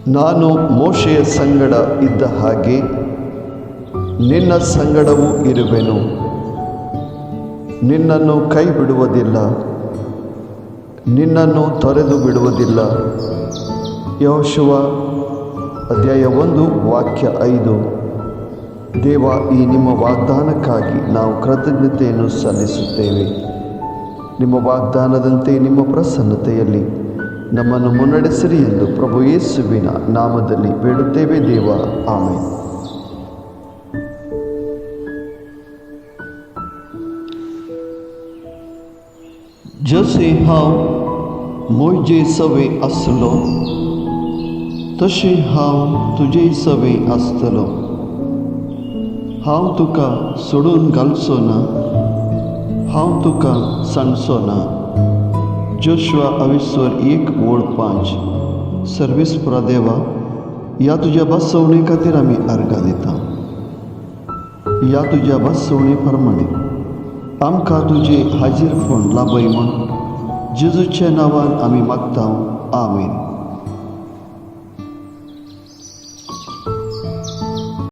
ನಾನು ಮೋಶೆಯ ಸಂಗಡ ಇದ್ದ ಹಾಗೆ ನಿನ್ನ ಸಂಗಡವೂ ಇರುವೆನು. ನಿನ್ನನ್ನು ಕೈ ಬಿಡುವುದಿಲ್ಲ, ನಿನ್ನನ್ನು ತೊರೆದು ಬಿಡುವುದಿಲ್ಲ. ಯೆಹೋಶುವ ಅಧ್ಯಾಯ 1 ವಾಕ್ಯ 5. ದೇವ, ಈ ನಿಮ್ಮ ವಾಗ್ದಾನಕ್ಕಾಗಿ ನಾವು ಕೃತಜ್ಞತೆಯನ್ನು ಸಲ್ಲಿಸುತ್ತೇವೆ. ನಿಮ್ಮ ವಾಗ್ದಾನದಂತೆ ನಿಮ್ಮ ಪ್ರಸನ್ನತೆಯಲ್ಲಿ ನಮ್ಮನ್ನು ಮುನ್ನಡೆಸಿರಿ ಎಂದು ಪ್ರಭು ಯೇಸುವಿನ ನಾಮದಲ್ಲಿ ಬೇಡುತ್ತೇವೆ ದೇವ, ಆಮೆನ್. जसे हांव मोजे सवे आसलो तशें हांव तुजे सवे आसतलो. हांव तुका सोडून घालचो ना, हांव तुका सांडचो ना. जोशुआ 21:1-5. सर्वेस्परा देवा, ह्या तुज्या बसवणे खातीर आमी अर्घा दिता. ह्या तुज्या बसवणे प्रमाणे आमकां तुजे हाजीरपण लाभय म्हूण जेजूच्या नांवान आमी मागता, आमेन.